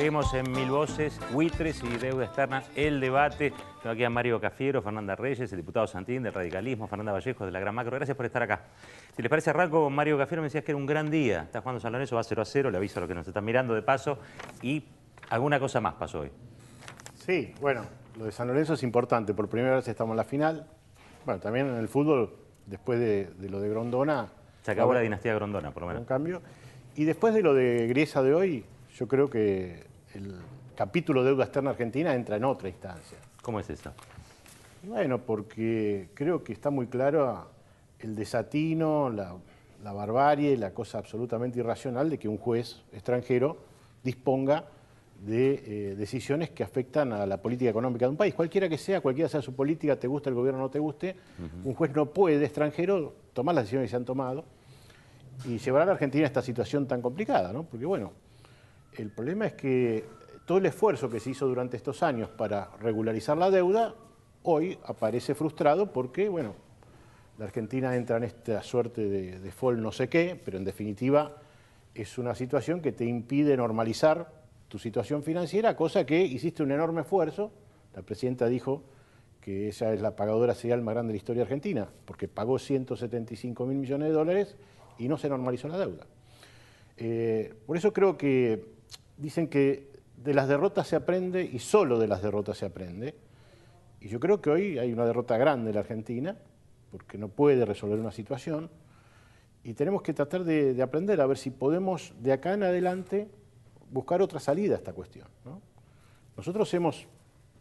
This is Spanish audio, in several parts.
Seguimos en Mil Voces, buitres y deuda externa, el debate. Tengo aquí a Mario Cafiero, Fernanda Reyes, el diputado Santín del Radicalismo, Fernanda Vallejo de la Gran Macro. Gracias por estar acá. Si les parece, arranco con Mario Cafiero. Me decías que era un gran día. Está jugando San Lorenzo, va 0-0, le aviso a los que nos están mirando de paso. Y alguna cosa más pasó hoy. Sí, bueno, lo de San Lorenzo es importante. Por primera vez estamos en la final. Bueno, también en el fútbol, después de lo de Grondona... Se acabó la dinastía Grondona, por lo menos. Un cambio. Y después de lo de Griesa de hoy, yo creo que el capítulo de deuda externa argentina entra en otra instancia. ¿Cómo es eso? Bueno, porque creo que está muy claro el desatino, la barbarie, la cosa absolutamente irracional de que un juez extranjero disponga de decisiones que afectan a la política económica de un país. Cualquiera sea su política, te guste el gobierno o no te guste, un juez no puede, extranjero, tomar las decisiones que se han tomado y llevar a la Argentina a esta situación tan complicada, ¿no? Porque, bueno, el problema es que todo el esfuerzo que se hizo durante estos años para regularizar la deuda, hoy aparece frustrado porque, bueno, la Argentina entra en esta suerte de default no sé qué, pero en definitiva es una situación que te impide normalizar tu situación financiera, cosa que hiciste un enorme esfuerzo. La presidenta dijo que ella es la pagadora serial más grande de la historia argentina, porque pagó 175.000 millones de dólares y no se normalizó la deuda. Por eso creo que dicen que de las derrotas se aprende y solo de las derrotas se aprende. Y yo creo que hoy hay una derrota grande en la Argentina, porque no puede resolver una situación. Y tenemos que tratar de aprender a ver si podemos de acá en adelante buscar otra salida a esta cuestión, ¿no? Nosotros hemos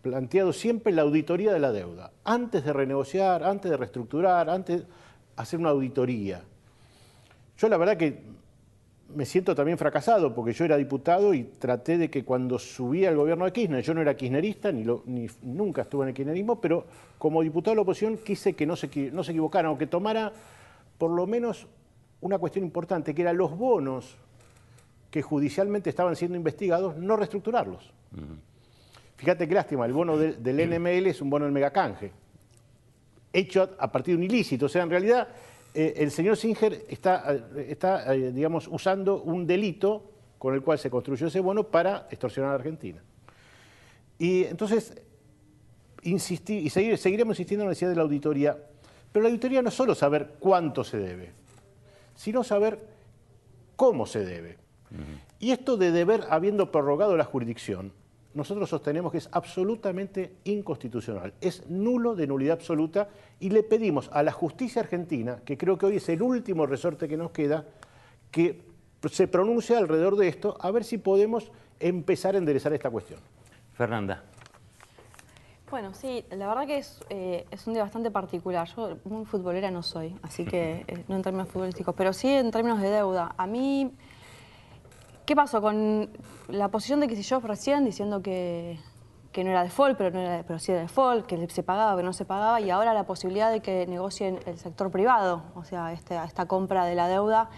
planteado siempre la auditoría de la deuda. Antes de renegociar, antes de reestructurar, antes de hacer una auditoría. Yo la verdad que me siento también fracasado porque yo era diputado y traté de que cuando subía el gobierno de Kirchner, yo no era kirchnerista, nunca estuve en el kirchnerismo, pero como diputado de la oposición quise que no se equivocaran o que tomara por lo menos una cuestión importante, que eran los bonos que judicialmente estaban siendo investigados, no reestructurarlos. Fíjate qué lástima, el bono del NML es un bono del megacanje, hecho a partir de un ilícito, o sea, en realidad... el señor Singer está digamos, usando un delito con el cual se construyó ese bono para extorsionar a la Argentina. Y entonces, seguiremos insistiendo en la necesidad de la auditoría, pero la auditoría no es solo saber cuánto se debe, sino saber cómo se debe. Y esto de deber habiendo prorrogado la jurisdicción, nosotros sostenemos que es absolutamente inconstitucional, es nulo de nulidad absoluta y le pedimos a la justicia argentina, que creo que hoy es el último resorte que nos queda, que se pronuncie alrededor de esto, a ver si podemos empezar a enderezar esta cuestión. Fernanda. Bueno, sí, la verdad que es un día bastante particular. Yo muy futbolera no soy, así que no en términos futbolísticos, pero sí en términos de deuda. A mí... ¿Qué pasó con la posición de Kicillof recién diciendo que no era default, pero sí era default, que se pagaba, que no se pagaba, y ahora la posibilidad de que negocien el sector privado, o sea, esta compra de la deuda?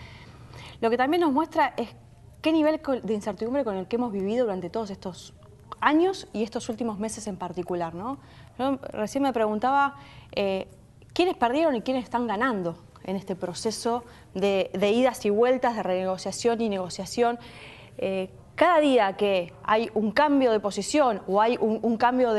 Lo que también nos muestra es qué nivel de incertidumbre con el que hemos vivido durante todos estos años y estos últimos meses en particular, ¿no? Yo recién me preguntaba quiénes perdieron y quiénes están ganando en este proceso de idas y vueltas, de renegociación y negociación. Cada día que hay un cambio de posición o hay un cambio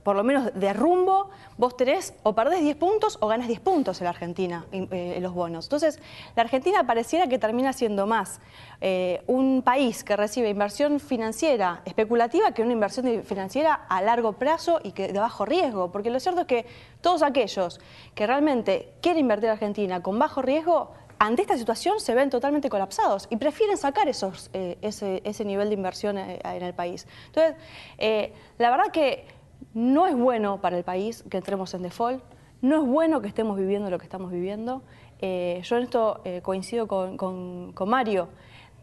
por lo menos de rumbo, vos tenés o perdés 10 puntos o ganas 10 puntos en la Argentina, en los bonos. Entonces, la Argentina pareciera que termina siendo más un país que recibe inversión financiera especulativa que una inversión financiera a largo plazo y que de bajo riesgo. Porque lo cierto es que todos aquellos que realmente quieren invertir en Argentina con bajo riesgo, ante esta situación se ven totalmente colapsados y prefieren sacar ese nivel de inversión en el país. Entonces, la verdad que no es bueno para el país que entremos en default, no es bueno que estemos viviendo lo que estamos viviendo. Yo en esto coincido con Mario.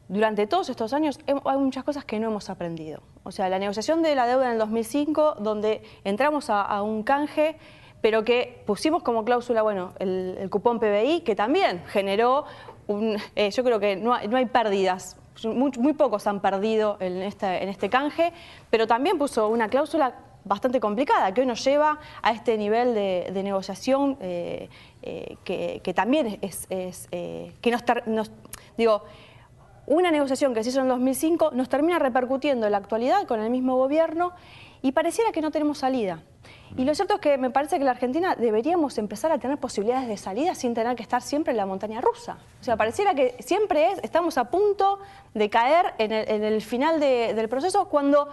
Durante todos estos años hay muchas cosas que no hemos aprendido. O sea, la negociación de la deuda en el 2005, donde entramos a un canje, pero que pusimos como cláusula, bueno, el cupón PBI, que también generó, yo creo que no hay pérdidas, muy pocos han perdido en este canje, pero también puso una cláusula bastante complicada, que hoy nos lleva a este nivel de negociación que también digo, una negociación que se hizo en el 2005 nos termina repercutiendo en la actualidad con el mismo gobierno y pareciera que no tenemos salida. Y lo cierto es que me parece que la Argentina deberíamos empezar a tener posibilidades de salida sin tener que estar siempre en la montaña rusa. O sea, pareciera que siempre estamos a punto de caer en el final del proceso cuando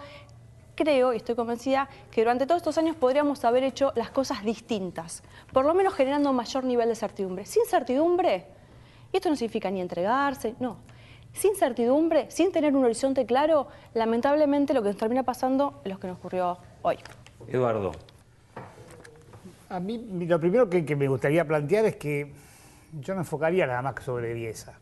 creo y estoy convencida que durante todos estos años podríamos haber hecho las cosas distintas, por lo menos generando un mayor nivel de certidumbre. Sin certidumbre, y esto no significa ni entregarse, no. Sin certidumbre, sin tener un horizonte claro, lamentablemente lo que nos termina pasando es lo que nos ocurrió hoy. Eduardo. A mí lo primero que me gustaría plantear es que yo no enfocaría nada más que sobre Griesa.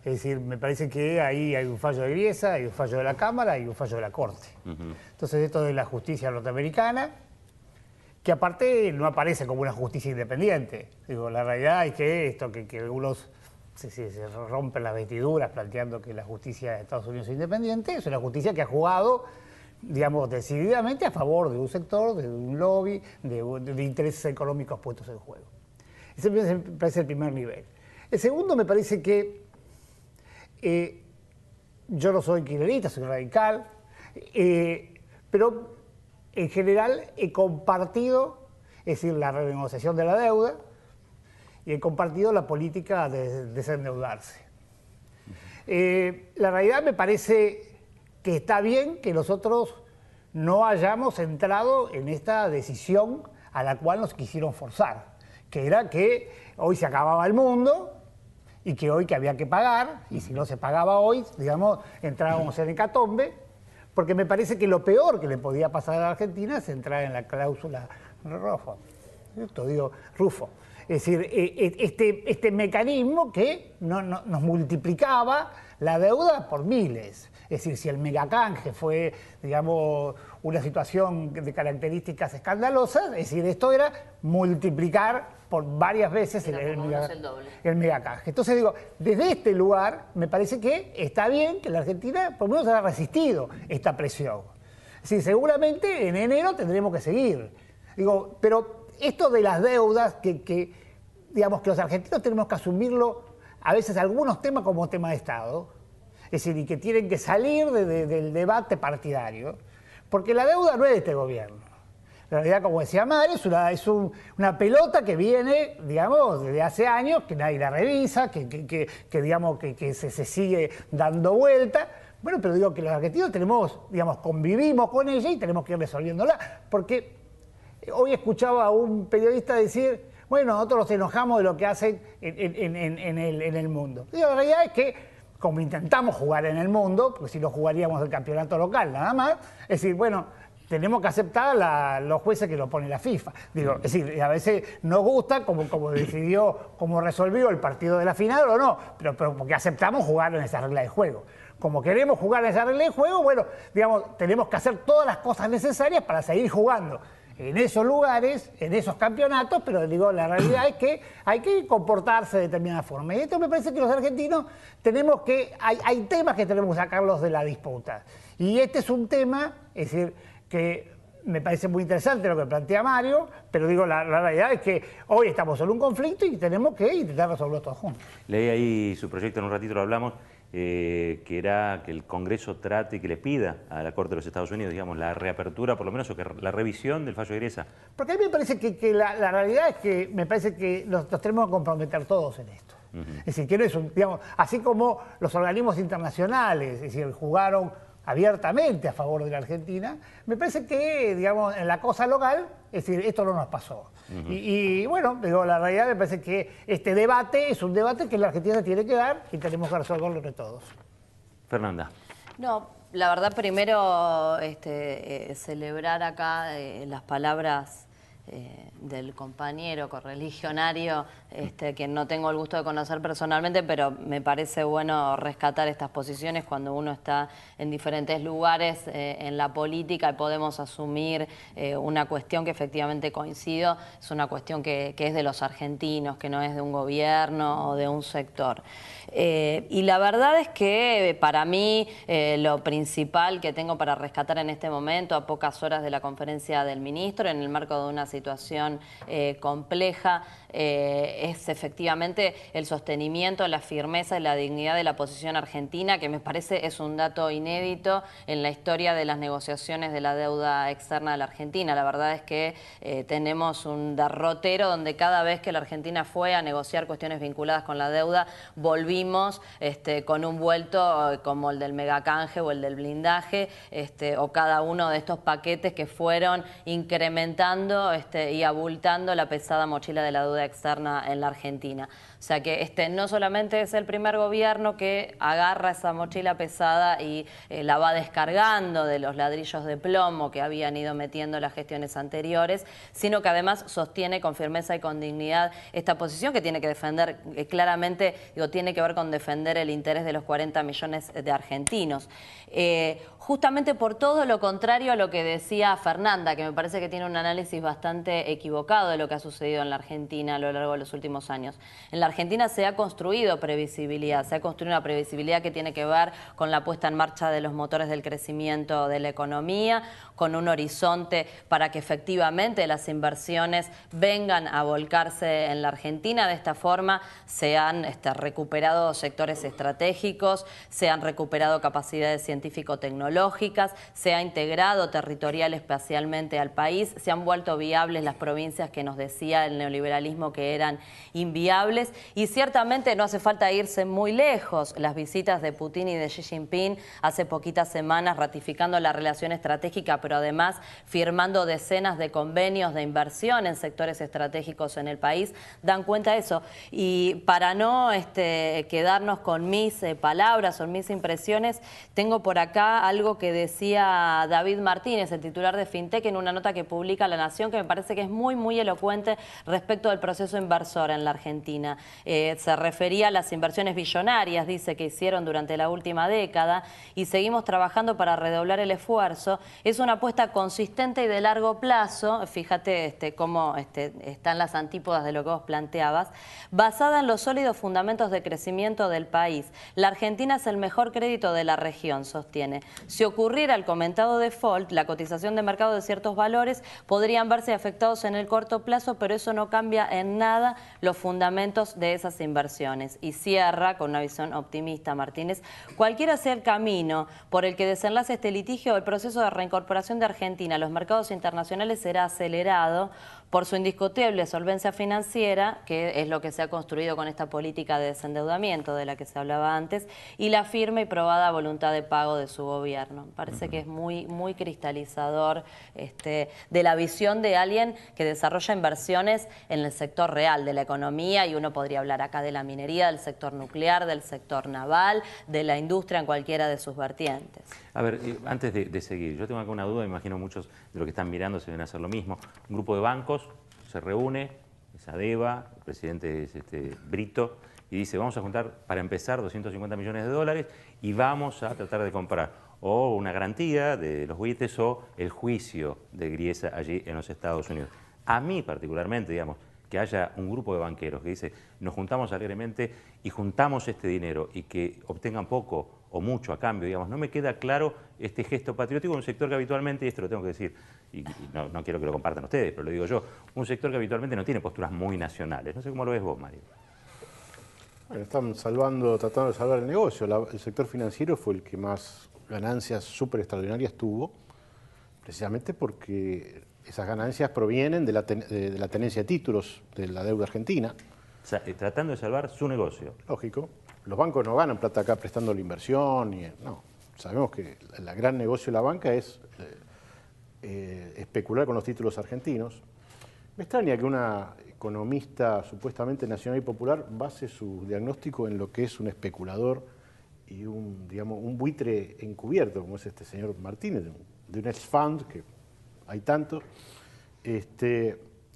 Es decir, me parece que ahí hay un fallo de Griesa, hay un fallo de la Cámara y un fallo de la Corte. Entonces esto de la justicia norteamericana, que aparte no aparece como una justicia independiente. Digo, la realidad es que esto que algunos se rompen las vestiduras planteando que la justicia de Estados Unidos es independiente, es una justicia que ha jugado, digamos, decididamente a favor de un sector, de un lobby, de intereses económicos puestos en juego. Ese me parece el primer nivel. El segundo me parece que yo no soy kirchnerista, soy radical, pero en general he compartido, es decir, la renegociación de la deuda y he compartido la política de desendeudarse. La realidad me parece que está bien que nosotros no hayamos entrado en esta decisión a la cual nos quisieron forzar, que era que hoy se acababa el mundo y que hoy que había que pagar, y si no se pagaba hoy, digamos, entrábamos en hecatombe, porque me parece que lo peor que le podía pasar a la Argentina es entrar en la cláusula Rufo. Es decir, este mecanismo que nos multiplicaba la deuda por miles. Es decir, si el megacanje fue, digamos, una situación de características escandalosas, es decir, esto era multiplicar por varias veces el megacanje. Entonces digo, desde este lugar me parece que está bien que la Argentina por lo menos haya resistido esta presión. Es decir, seguramente en enero tendremos que seguir. Digo, pero esto de las deudas, digamos que los argentinos tenemos que asumirlo, a veces algunos temas como tema de Estado, es decir, y que tienen que salir del debate partidario, porque la deuda no es de este gobierno. En realidad, como decía Mario, es una pelota que viene, digamos, desde hace años, que nadie la revisa, digamos, que se sigue dando vuelta. Bueno, pero digo que los argentinos tenemos, digamos, convivimos con ella y tenemos que ir resolviéndola, porque hoy escuchaba a un periodista decir, bueno, nosotros nos enojamos de lo que hacen en el mundo. Digo, la realidad es que como intentamos jugar en el mundo, porque si no jugaríamos el campeonato local nada más, es decir, bueno, tenemos que aceptar los jueces que lo pone la FIFA. Digo, es decir, a veces nos gusta como decidió, como resolvió el partido de la final o no, pero porque aceptamos jugar en esa regla de juego. Como queremos jugar en esa regla de juego, bueno, digamos, tenemos que hacer todas las cosas necesarias para seguir jugando en esos lugares, en esos campeonatos, pero digo, la realidad es que hay que comportarse de determinada forma. Y esto me parece que los argentinos hay temas que tenemos que sacarlos de la disputa. Y este es un tema, es decir, que me parece muy interesante lo que plantea Mario, pero digo, la realidad es que hoy estamos en un conflicto y tenemos que intentar resolverlo todos juntos. Leí ahí su proyecto, en un ratito lo hablamos, que era que el Congreso trate y que le pida a la Corte de los Estados Unidos, digamos, la reapertura, por lo menos, o que la revisión del fallo de Griesa. Porque a mí me parece que la realidad es que me parece que nos tenemos que comprometer todos en esto. Es decir, que no es digamos, así como los organismos internacionales, es decir, jugaron abiertamente a favor de la Argentina, me parece que, digamos, en la cosa local, es decir, esto no nos pasó. Y bueno, digo, la realidad me parece que este debate es un debate que la Argentina tiene que dar y tenemos que resolverlo entre todos. Fernanda. No, la verdad primero celebrar acá las palabras del compañero correligionario, que no tengo el gusto de conocer personalmente, pero me parece bueno rescatar estas posiciones cuando uno está en diferentes lugares en la política y podemos asumir una cuestión que efectivamente coincido, es una cuestión que es de los argentinos, que no es de un gobierno o de un sector. Y la verdad es que para mí lo principal que tengo para rescatar en este momento, a pocas horas de la conferencia del ministro, en el marco de una situación compleja, es efectivamente el sostenimiento, la firmeza y la dignidad de la posición argentina, que me parece es un dato inédito en la historia de las negociaciones de la deuda externa de la Argentina. La verdad es que tenemos un derrotero donde cada vez que la Argentina fue a negociar cuestiones vinculadas con la deuda, volvimos con un vuelto como el del megacanje o el del blindaje, o cada uno de estos paquetes que fueron incrementando y abultando la pesada mochila de la deuda externa en la Argentina. O sea que no solamente es el primer gobierno que agarra esa mochila pesada y la va descargando de los ladrillos de plomo que habían ido metiendo las gestiones anteriores, sino que además sostiene con firmeza y con dignidad esta posición que tiene que defender claramente, tiene que ver con defender el interés de los 40 millones de argentinos. Justamente por todo lo contrario a lo que decía Fernanda, que me parece que tiene un análisis bastante equivocado de lo que ha sucedido en la Argentina a lo largo de los últimos años. En la Argentina se ha construido previsibilidad, se ha construido una previsibilidad que tiene que ver con la puesta en marcha de los motores del crecimiento de la economía, con un horizonte para que efectivamente las inversiones vengan a volcarse en la Argentina. De esta forma se han recuperado sectores estratégicos, se han recuperado capacidades científico-tecnológicas, se ha integrado territorial espacialmente al país, se han vuelto viables las provincias que nos decía el neoliberalismo que eran inviables, y ciertamente no hace falta irse muy lejos. Las visitas de Putin y de Xi Jinping hace poquitas semanas ratificando la relación estratégica, pero además firmando decenas de convenios de inversión en sectores estratégicos en el país, dan cuenta de eso. Y para no quedarnos con mis palabras o mis impresiones, tengo por acá algo que decía David Martínez, el titular de FinTech, en una nota que publica La Nación, que me parece que es muy, muy elocuente respecto del proceso inversor en la Argentina. Se refería a las inversiones billonarias, dice, que hicieron durante la última década, y seguimos trabajando para redoblar el esfuerzo. Es una apuesta consistente y de largo plazo, fíjate cómo están las antípodas de lo que vos planteabas, basada en los sólidos fundamentos de crecimiento del país. La Argentina es el mejor crédito de la región, sostiene. Si ocurriera el comentado default, la cotización de mercado de ciertos valores podrían verse afectados en el corto plazo, pero eso no cambia en nada los fundamentos de esas inversiones. Y cierra con una visión optimista Martínez: cualquiera sea el camino por el que desenlace este litigio, el proceso de reincorporación de Argentina a los mercados internacionales será acelerado por su indiscutible solvencia financiera, que es lo que se ha construido con esta política de desendeudamiento de la que se hablaba antes, y la firme y probada voluntad de pago de su gobierno. Parece que es muy, muy cristalizador de la visión de alguien que desarrolla inversiones en el sector real de la economía, y uno podría hablar acá de la minería, del sector nuclear, del sector naval, de la industria en cualquiera de sus vertientes. A ver, antes de seguir, yo tengo acá una duda, me imagino muchos de los que están mirando se ven a hacer lo mismo. Un grupo de bancos se reúne, es Adeva, el presidente es Brito, y dice: vamos a juntar para empezar 250 millones de dólares y vamos a tratar de comprar o una garantía de los buitres o el juicio de Griesa allí en los Estados Unidos. A mí particularmente, digamos, que haya un grupo de banqueros que dice: nos juntamos alegremente y juntamos este dinero, y que obtengan poco o mucho a cambio, digamos, no me queda claro este gesto patriótico de un sector que habitualmente, y esto lo tengo que decir, y no quiero que lo compartan ustedes, pero lo digo yo, un sector que habitualmente no tiene posturas muy nacionales. No sé cómo lo ves vos, Mario. Bueno, están tratando de salvar el negocio. El sector financiero fue el que más ganancias súper extraordinarias tuvo, precisamente porque esas ganancias provienen de la tenencia de títulos de la deuda argentina. O sea, tratando de salvar su negocio. Lógico. Los bancos no ganan plata acá prestando la inversión. No. Sabemos que el gran negocio de la banca es especular con los títulos argentinos. Me extraña que una economista supuestamente nacional y popular base su diagnóstico en lo que es un especulador y un buitre encubierto, como es este señor Martínez, de un hedge fund, que hay tanto. Es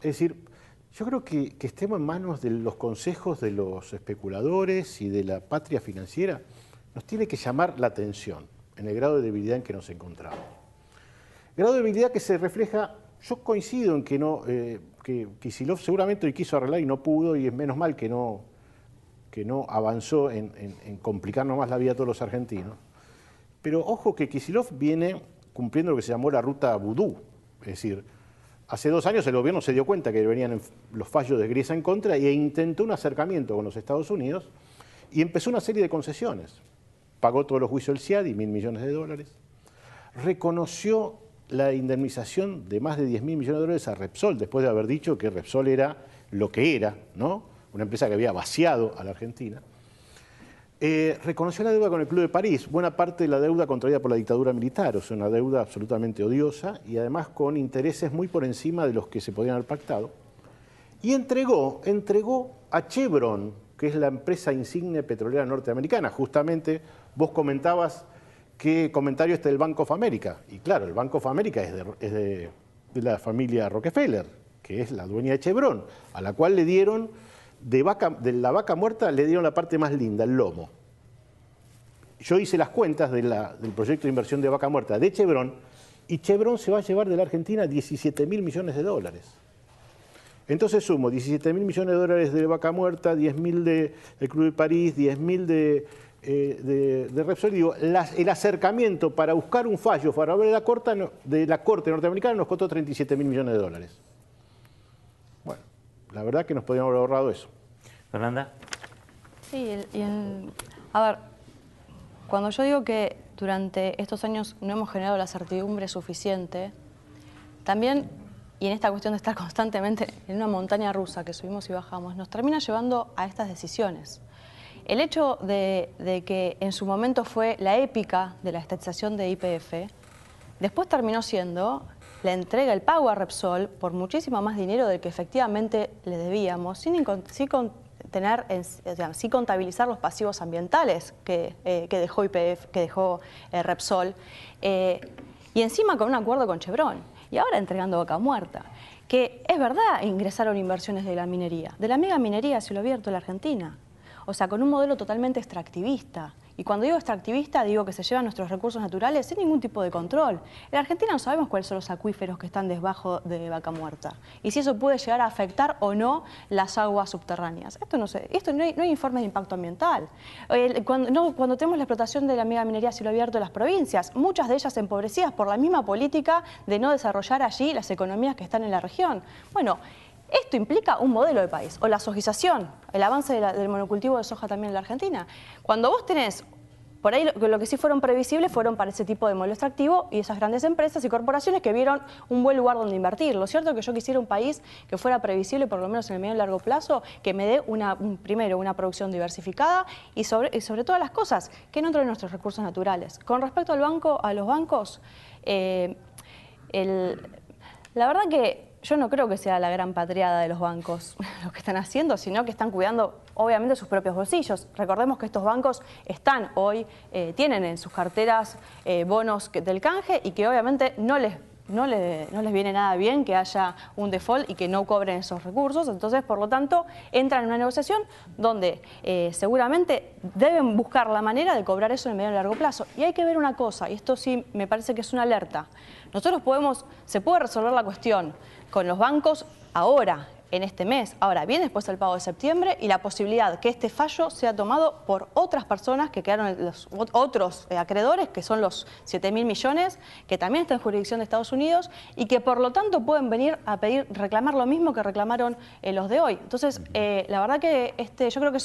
decir, yo creo que estemos en manos de los consejos de los especuladores y de la patria financiera nos tiene que llamar la atención en el grado de debilidad en que nos encontramos. Grado de debilidad que se refleja, yo coincido en que Kicillof seguramente quiso arreglar y no pudo, y es menos mal que no avanzó en complicarnos más la vida a todos los argentinos. Pero ojo que Kicillof viene cumpliendo lo que se llamó la ruta vudú, es decir, Hace 2 años el gobierno se dio cuenta que venían los fallos de Griesa en contra e intentó un acercamiento con los Estados Unidos y empezó una serie de concesiones. Pagó todos los juicios del CIADI, $1.000 millones. Reconoció la indemnización de más de $10.000 millones a Repsol, después de haber dicho que Repsol era lo que era, ¿no? Una empresa que había vaciado a la Argentina. Reconoció la deuda con el Club de París, buena parte de la deuda contraída por la dictadura militar, o sea, una deuda absolutamente odiosa y además con intereses muy por encima de los que se podían haber pactado. Y entregó a Chevron, que es la empresa insignia petrolera norteamericana. Justamente vos comentabas qué comentario este del Bank of America. Y claro, el Bank of America es de la familia Rockefeller, que es la dueña de Chevron, a la cual le dieron, de la vaca muerta, le dieron la parte más linda, el lomo. Yo hice las cuentas del proyecto de inversión de vaca muerta de Chevron, y Chevron se va a llevar de la Argentina $17.000 millones. Entonces sumo $17.000 millones de vaca muerta, 10.000 del Club de París, 10.000 de Repsol. Digo, el acercamiento para buscar un fallo favorable de la Corte norteamericana nos costó $37.000 millones. Bueno, la verdad que nos podríamos haber ahorrado eso. Fernanda. Sí, a ver, cuando yo digo que durante estos años no hemos generado la certidumbre suficiente, también, y en esta cuestión de estar constantemente en una montaña rusa que subimos y bajamos, nos termina llevando a estas decisiones. El hecho de que en su momento fue la épica de la estatización de YPF, después terminó siendo la entrega, el pago a Repsol por muchísimo más dinero del que efectivamente le debíamos, sin contabilizar los pasivos ambientales que dejó YPF, que dejó Repsol, y encima con un acuerdo con Chevron, y ahora entregando vaca muerta. Que es verdad, ingresaron inversiones de la minería, de la mega minería a cielo abierto en la Argentina, o sea, con un modelo totalmente extractivista. Y cuando digo extractivista, digo que se llevan nuestros recursos naturales sin ningún tipo de control. En la Argentina no sabemos cuáles son los acuíferos que están debajo de vaca muerta y si eso puede llegar a afectar o no las aguas subterráneas. Esto no hay informes de impacto ambiental. Cuando tenemos la explotación de la mega minería a cielo abierto en las provincias, muchas de ellas empobrecidas por la misma política de no desarrollar allí las economías que están en la región. Bueno, esto implica un modelo de país, o la sojización, el avance del monocultivo de soja también en la Argentina. Cuando vos tenés, por ahí lo que sí fueron previsibles fueron para ese tipo de modelo extractivo y esas grandes empresas y corporaciones que vieron un buen lugar donde invertir. Lo cierto es que yo quisiera un país que fuera previsible, por lo menos en el medio y largo plazo, que me dé primero una producción diversificada y sobre todas las cosas, que no entren en nuestros recursos naturales. Con respecto a los bancos, la verdad que yo no creo que sea la gran patriada de los bancos lo que están haciendo, sino que están cuidando, obviamente, sus propios bolsillos. Recordemos que estos bancos están hoy, tienen en sus carteras bonos del canje y que obviamente no les viene nada bien que haya un default y que no cobren esos recursos. Entonces, por lo tanto, entran en una negociación donde seguramente deben buscar la manera de cobrar eso en el medio y largo plazo. Y hay que ver una cosa, y esto sí me parece que es una alerta. Se puede resolver la cuestión con los bancos ahora, en este mes. Ahora, bien después del pago de septiembre y la posibilidad que este fallo sea tomado por otras personas que quedaron, los otros acreedores, que son los 7.000 millones, que también están en jurisdicción de Estados Unidos y que por lo tanto pueden venir a reclamar lo mismo que reclamaron los de hoy. Entonces, la verdad que yo creo que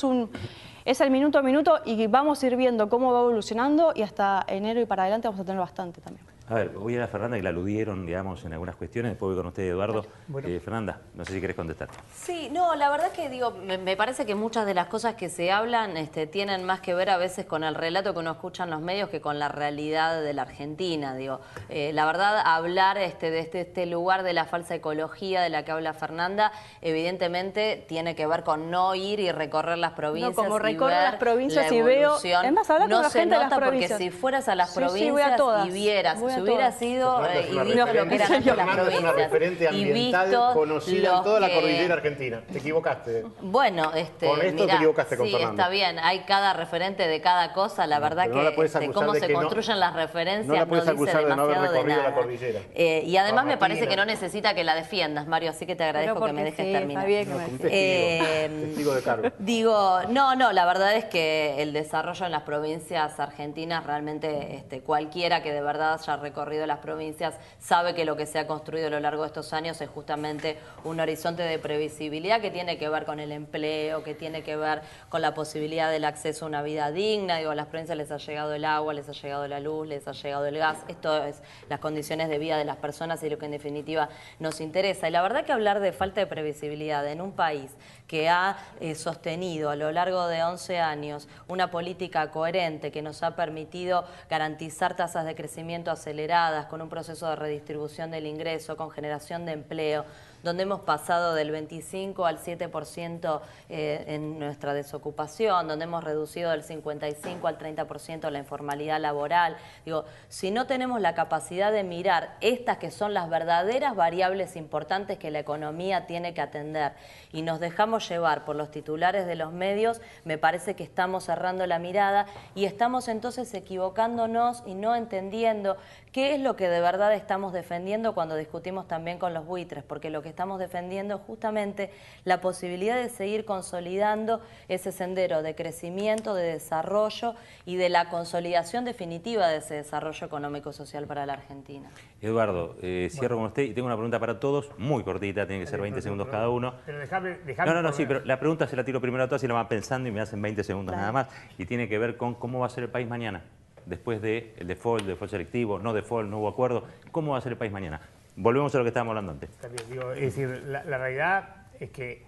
es el minuto a minuto y vamos a ir viendo cómo va evolucionando y hasta enero y para adelante vamos a tener bastante también. A ver, voy a ir a Fernanda, que la aludieron, digamos, en algunas cuestiones. Después voy con usted, Eduardo. Bueno. Fernanda, no sé si querés contestar. Sí, no, la verdad que digo, me parece que muchas de las cosas que se hablan tienen más que ver a veces con el relato que uno escucha en los medios que con la realidad de la Argentina. Digo, la verdad, hablar de este lugar de la falsa ecología de la que habla Fernanda, evidentemente tiene que ver con no ir y recorrer las provincias. No, como y recorro ver las provincias la y veo. evolución. Además, hablar con no la se gente de las nota porque provincias. si fueras a las Sí, provincias voy a todas. y vieras, Voy a si hubieras todas. ido y visto lo que eran antes las provincias. Una referente ambiental conocida en toda la cordillera argentina. Te equivocaste. Bueno, con esto mirá, te equivocaste con sí, Fernanda. está bien. Hay cada referente de cada cosa. La verdad pero no la que puedes acusar cómo de se que construyen las referencias no la puedes dice acusar de no haber demasiado de recorrido la nada. cordillera. Y además me parece Martina. que no necesita que la defiendas, Mario, así que te agradezco que me dejes terminar. Un testigo de cargo. Digo, no, la verdad es que el desarrollo en las provincias argentinas realmente cualquiera que de verdad haya recorrido las provincias, sabe que lo que se ha construido a lo largo de estos años es justamente un horizonte de previsibilidad que tiene que ver con el empleo, que tiene que ver con la posibilidad del acceso a una vida digna. Digo, a las provincias les ha llegado el agua, les ha llegado la luz, les ha llegado el gas. Esto es las condiciones de vida de las personas y lo que en definitiva nos interesa. Y la verdad que hablar de falta de previsibilidad en un país que ha sostenido a lo largo de 11 años una política coherente que nos ha permitido garantizar tasas de crecimiento aceleradas, con un proceso de redistribución del ingreso, con generación de empleo, donde hemos pasado del 25 al 7% en nuestra desocupación, donde hemos reducido del 55 al 30% la informalidad laboral. Digo, si no tenemos la capacidad de mirar estas que son las verdaderas variables importantes que la economía tiene que atender y nos dejamos llevar por los titulares de los medios, me parece que estamos cerrando la mirada y estamos entonces equivocándonos y no entendiendo qué es lo que de verdad estamos defendiendo cuando discutimos también con los buitres, porque lo que estamos defendiendo es justamente la posibilidad de seguir consolidando ese sendero de crecimiento, de desarrollo y de la consolidación definitiva de ese desarrollo económico-social para la Argentina. Eduardo, cierro con usted y tengo una pregunta para todos, muy cortita, tiene que ser 20 segundos cada uno. Pero dejame No, sí, pero la pregunta se la tiro primero a todas y la van pensando y me hacen 20 segundos nada más. Y tiene que ver con cómo va a ser el país mañana, después del default selectivo, no default, no hubo acuerdo. ¿Cómo va a ser el país mañana? Volvemos a lo que estábamos hablando antes. También, digo, es decir, la realidad es que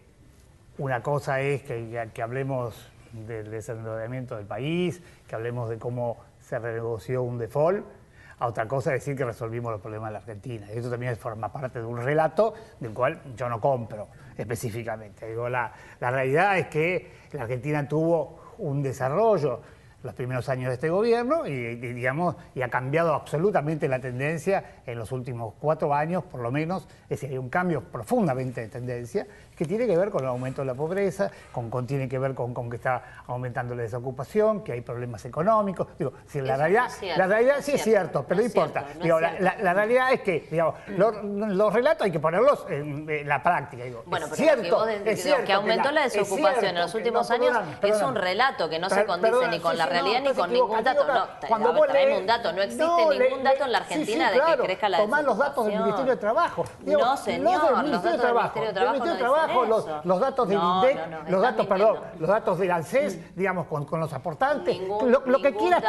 una cosa es que hablemos del desendeudamiento del país, que hablemos de cómo se renegoció un default. A otra cosa es decir que resolvimos los problemas de la Argentina. Y eso también forma parte de un relato del cual yo no compro específicamente. Digo, la realidad es que la Argentina tuvo un desarrollo los primeros años de este gobierno y ha cambiado absolutamente la tendencia en los últimos 4 años, por lo menos. Es decir, hay un cambio profundamente de tendencia que tiene que ver con el aumento de la pobreza, tiene que ver con que está aumentando la desocupación, que hay problemas económicos. Digo, si la realidad sí es cierto, pero no importa. Digo, la realidad es que, digamos, los relatos hay que ponerlos en la práctica. Digo, bueno, pero cierto, es cierto que aumentó la desocupación en los últimos años es un relato que no se condice ni con la realidad ni con ningún dato. No, traeme un dato, no existe ningún dato en la Argentina de que crezca la desocupación. Tomá los datos del Ministerio de Trabajo. No, señor, los datos del Ministerio de Trabajo no dicen eso. Los datos del INDEC, los datos del ANSES, digamos, con los aportantes, lo que quieras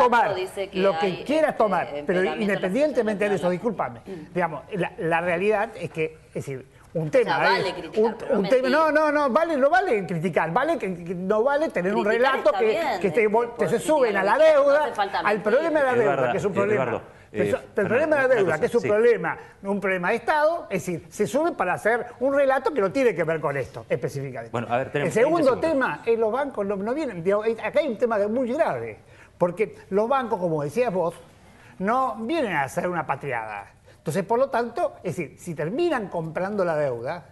tomar, pero independientemente de eso, discúlpame, digamos, la realidad es que, es decir, un tema, vale criticar, no vale criticar, no vale tener un relato que se suben a la deuda, al problema de la deuda, que es un problema. El problema de la deuda, que es un problema de Estado, es decir, se sube para hacer un relato que no tiene que ver con esto específicamente. Bueno, a ver, el segundo tema es los bancos no vienen. Acá hay un tema muy grave, porque los bancos, como decías vos, no vienen a hacer una patriada. Entonces, por lo tanto, es decir, si terminan comprando la deuda,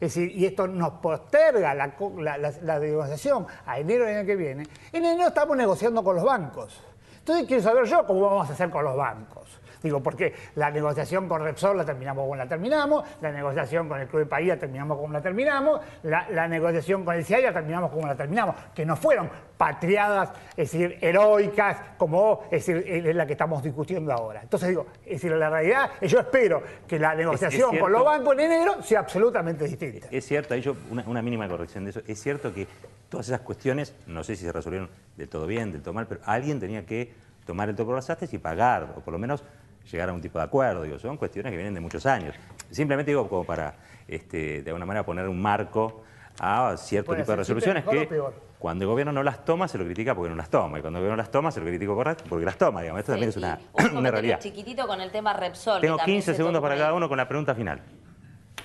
es decir, y esto nos posterga la negociación a enero del año que viene, en enero estamos negociando con los bancos. Entonces quiero saber yo cómo vamos a hacer con los bancos. Digo, porque la negociación con Repsol la terminamos como la terminamos, la negociación con el Club de País la terminamos como la terminamos, la negociación con el CIAI la terminamos como la terminamos, que no fueron patriadas, es decir, heroicas, como es la que estamos discutiendo ahora. Entonces digo, es decir, la realidad, yo espero que la negociación con los bancos en enero sea absolutamente distinta. Es cierto, ahí yo una mínima corrección de eso, es cierto que todas esas cuestiones, no sé si se resolvieron del todo bien, del todo mal, pero alguien tenía que tomar el toro por las astas y pagar, o por lo menos llegar a un tipo de acuerdo. Digo, son cuestiones que vienen de muchos años. Simplemente digo como para, de alguna manera, poner un marco a cierto tipo de resoluciones que cuando el gobierno no las toma se lo critica porque no las toma, y cuando el gobierno las toma se lo critica porque las toma. Digamos. Esto también es una realidad. Chiquitito con el tema Repsol. Tengo 15 segundos para cada uno con la pregunta final.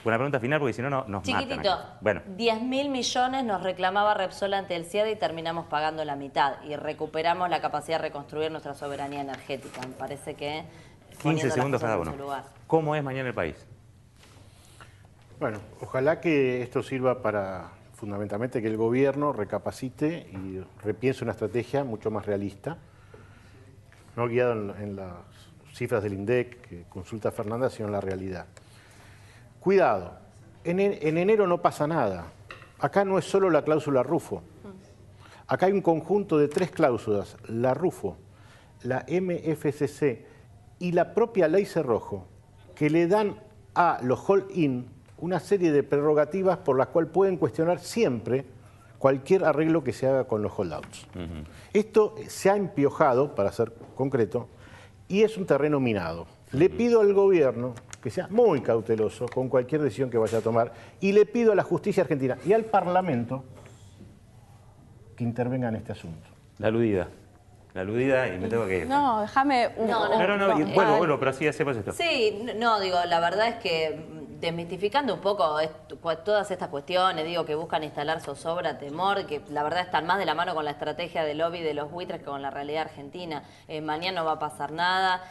Con la pregunta final, porque si no, nos chiquitito, matan. Bueno. 10.000 millones nos reclamaba Repsol ante el CIADE y terminamos pagando la mitad. Y recuperamos la capacidad de reconstruir nuestra soberanía energética. Me parece que 15 segundos cada uno. ¿Cómo es mañana el país? Bueno, ojalá que esto sirva para, fundamentalmente, que el gobierno recapacite y repiense una estrategia mucho más realista, no guiado en las cifras del INDEC que consulta Fernanda, sino en la realidad. Cuidado, en enero no pasa nada. Acá no es solo la cláusula Rufo. Acá hay un conjunto de 3 cláusulas, la Rufo, la MFCC y la propia ley Cerrojo, que le dan a los hold-in una serie de prerrogativas por las cuales pueden cuestionar siempre cualquier arreglo que se haga con los holdouts. Esto se ha empiojado, para ser concreto, y es un terreno minado. Le pido al gobierno que sea muy cauteloso con cualquier decisión que vaya a tomar y le pido a la justicia argentina y al Parlamento que intervenga en este asunto. La aludida y me tengo que ir. No, déjame... Bueno, pero así hacemos esto. Sí, no, digo, la verdad es que desmitificando un poco todas estas cuestiones, digo, que buscan instalar zozobra, temor, que la verdad están más de la mano con la estrategia de lobby de los buitres que con la realidad argentina. Mañana no va a pasar nada,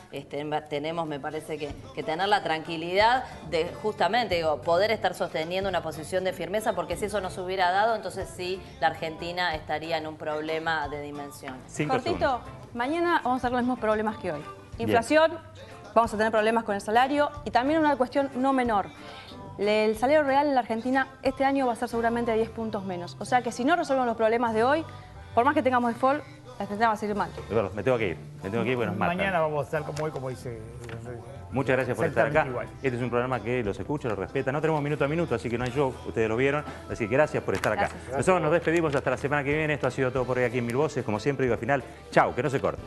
tenemos, me parece, que tener la tranquilidad de justamente, digo, poder estar sosteniendo una posición de firmeza, porque si eso no se hubiera dado, entonces sí, la Argentina estaría en un problema de dimensión. Cortito, mañana vamos a tener los mismos problemas que hoy. Inflación, vamos a tener problemas con el salario y también una cuestión no menor. El salario real en la Argentina este año va a ser seguramente 10 puntos menos. O sea que si no resolvemos los problemas de hoy, por más que tengamos default, la Argentina va a seguir mal. Me tengo que ir porque nos matan. Mañana vamos a estar como hoy, como dice... Muchas gracias por estar acá. Igual. Este es un programa que los escucha, los respeta. No tenemos minuto a minuto, así que no hay show. Ustedes lo vieron. Así que gracias por estar acá. Gracias. Nosotros nos despedimos hasta la semana que viene. Esto ha sido todo por hoy aquí en Mil Voces. Como siempre digo al final, chau, que no se corte.